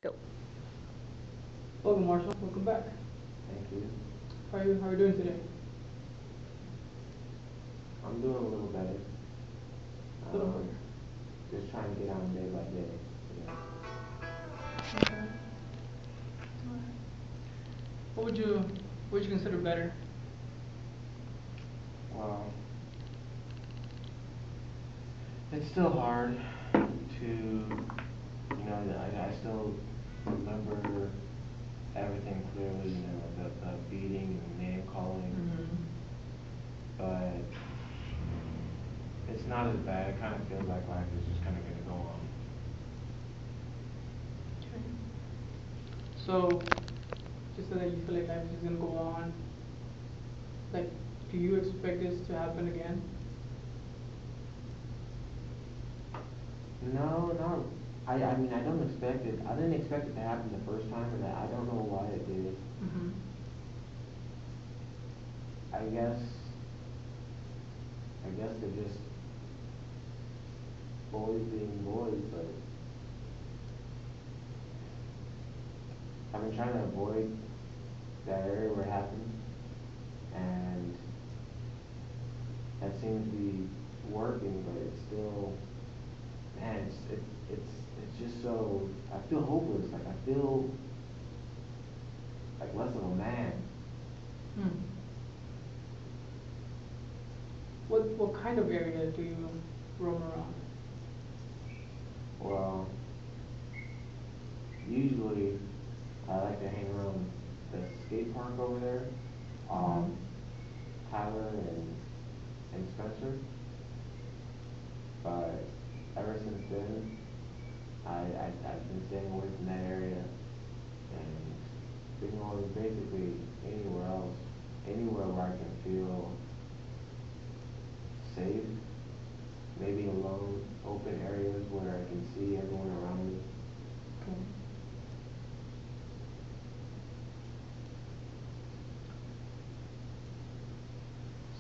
Go. Welcome, Marshall. Welcome back. Thank you. How are you doing today? I'm doing a little better. A little Um, just trying to get on day by day. Yeah. better. Okay. Alright. What would you consider better? Well, it's still hard to, I still remember everything clearly, the beating and the name calling, Mm-hmm. but it's not as bad. It kind of feels like life is just kind of going to go on. Okay. So, just so that you feel like life is just gonna go on, like, do you expect this to happen again? No, no. I mean, I don't expect it. I didn't expect it to happen the first time, and I don't know why it did. Mm-hmm. I guess, I guess they're just boys being boys, but I've been trying to avoid that area where it happened, and that seems to be working, but it's still, man, it's just so, I feel hopeless, like I feel like less of a man. Hmm. What kind of area do you roam around? Well, usually I like to hang around the skate park over there, Mm-hmm. Tyler and Spencer, but ever since then, I've been staying away from that area and been going basically anywhere else, anywhere where I can feel safe, maybe alone, open areas where I can see everyone around me. Okay.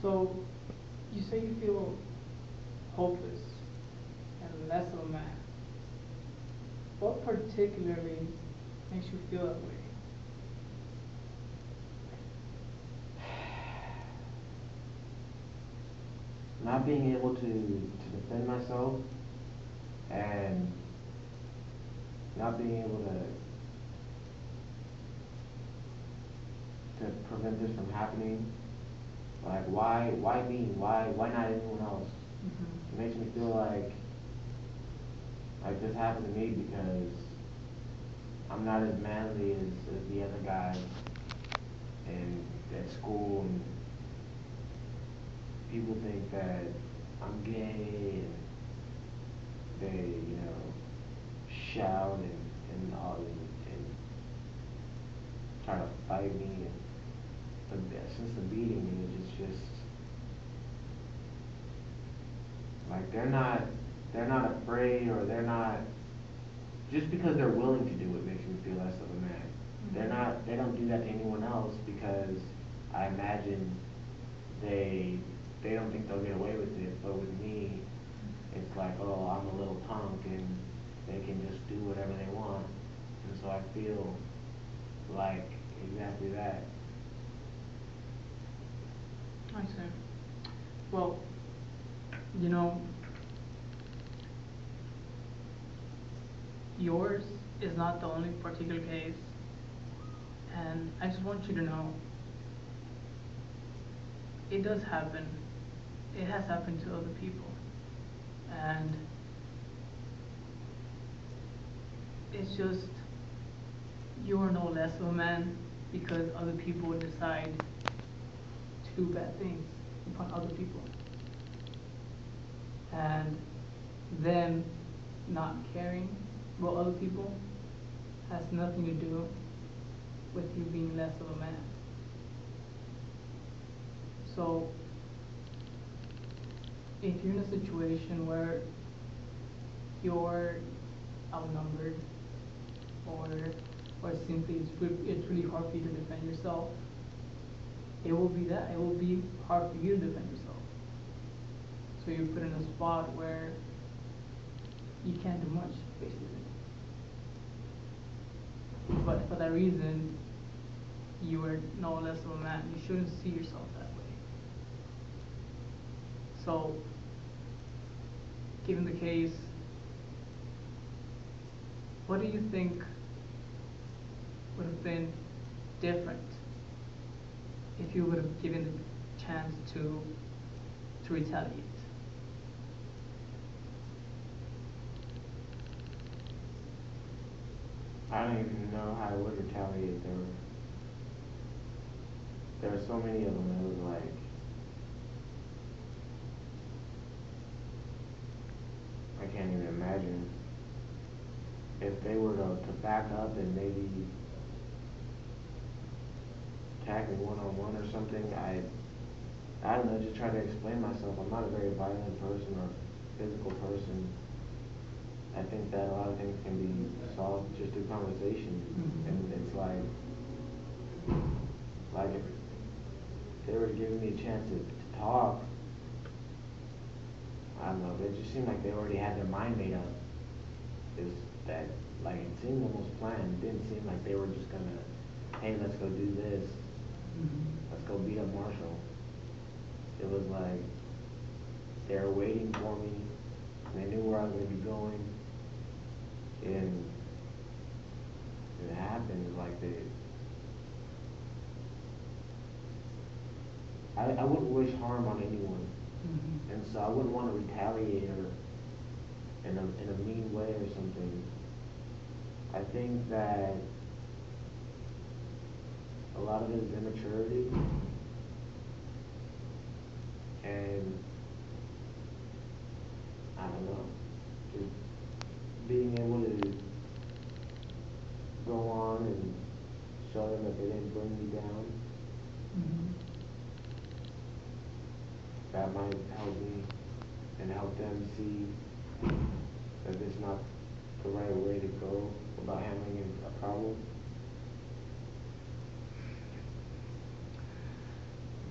So, you say you feel hopeless and less of a man. What particularly makes you feel that way? Not being able to defend myself and not being able to prevent this from happening. Like why me? Why not anyone else? Mm-hmm. It makes me feel like this happened to me because I'm not as manly as the other guys in at school, and people think that I'm gay, and they shout and try to fight me, and since the beating, it's just like they're not afraid, or they're not, just because they're willing to do it makes me feel less of a man. Mm-hmm. They don't do that to anyone else because I imagine they they don't think they'll get away with it, but with me, it's like, oh, I'm a little punk and they can just do whatever they want, and so I feel like exactly that. I see. Well, you know, yours is not the only particular case, and I just want you to know it does happen. It has happened to other people, and it's just you are no less of a man because other people decide to do bad things upon other people, and them not caring about other people has nothing to do with you being less of a man. So if you're in a situation where you're outnumbered, or simply it's really hard for you to defend yourself, it will be that. It will be hard for you to defend yourself. So you're put in a spot where you can't do much, basically. but for that reason, you are no less of a man. You shouldn't see yourself that way. So, given the case, what do you think would have been different if you would have given the chance to retaliate? I don't even know how I would retaliate. There were so many of them. It was like, I can't even imagine if they were to back up and maybe attack me one on one or something. I don't know. Just try to explain myself. I'm not a very violent person or physical person. I think that a lot of things can be solved just through conversation. Mhm. And it's like if they were giving me a chance to talk, I don't know, it just seemed like they already had their mind made up. Is that, like, it seemed almost planned. It didn't seem like they were just gonna, hey, let's go do this. Let's go beat up Marshall. It was like they were waiting for me. They knew where I was gonna be going. And it happened. Like I wouldn't wish harm on anyone. Mhm. And so I wouldn't want to retaliate or in a mean way or something. I think that a lot of it is immaturity and I don't know, just being able to go on and show them that they didn't bring me down. Mhm. That might help me and help them see that it's not the right way to go about handling a problem.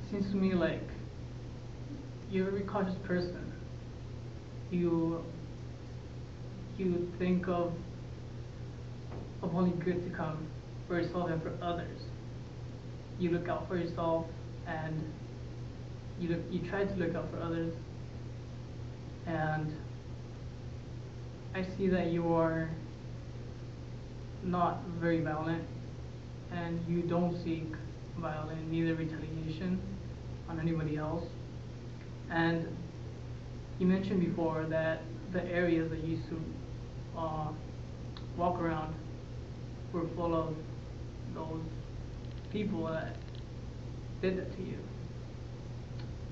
Seems to me like you're a very cautious person. You you think of only good to come for yourself and for others. You look out for yourself and you try to look out for others, and I see that you are not very violent and you don't seek violence, neither retaliation on anybody else. And you mentioned before that the areas that you used to uh, walk around were full of those people that did that to you.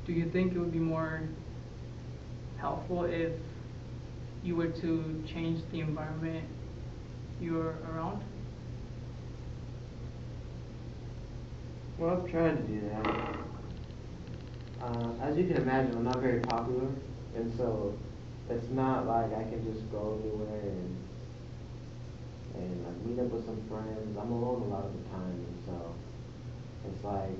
Do you think it would be more helpful if you were to change the environment you're around? Well, I've tried to do that. As you can imagine, I'm not very popular, and so it's not like I can just go anywhere and like meet up with some friends. I'm alone a lot of the time, and so it's like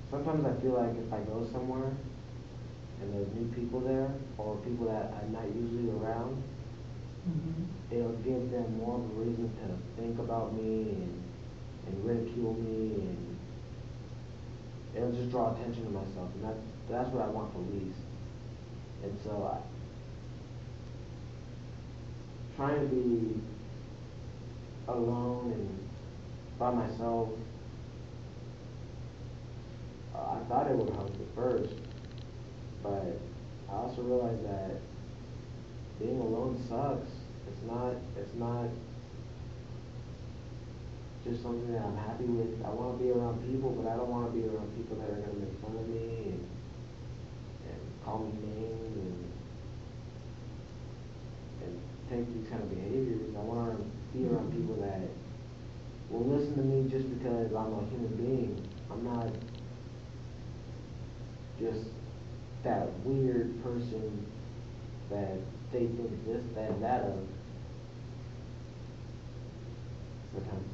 sometimes I feel like if I go somewhere and there's new people there or people that I'm not usually around, Mm-hmm. it'll give them more of a reason to think about me and ridicule me and it'll just draw attention to myself and that's what I want the least. And so trying to be alone and by myself, I thought it would help at first, but I also realized that being alone sucks. It's not just something that I'm happy with. I want to be around people, but I don't want to be around people that are going to make fun of me and call me names and take these kind of behaviors. I want to be around people that will listen to me just because I'm a human being. I'm not just that weird person that they think this, that, and that of. Sometimes.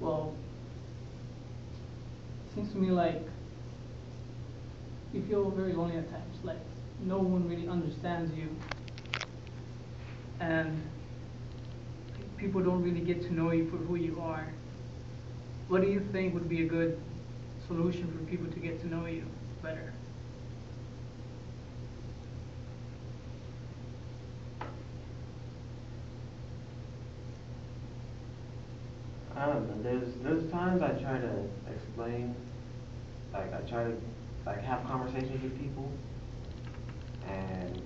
Well, it seems to me like you feel very lonely at times, like no one really understands you and people don't really get to know you for who you are. What do you think would be a good solution for people to get to know you better? I don't know. There's times I try to explain, like I try to like have conversations with people, and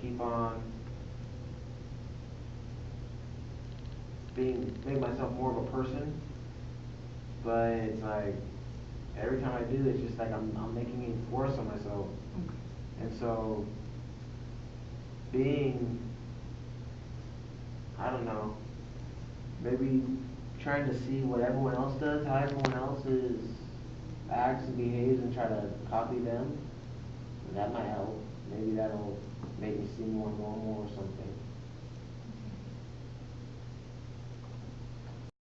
keep on make myself more of a person. But it's like every time I do, it's just like I'm making it worse on myself, Okay. and so being I don't know, maybe trying to see what everyone else does, how everyone else acts and behaves, and try to copy them. That might help. Maybe that'll make me seem more normal or something.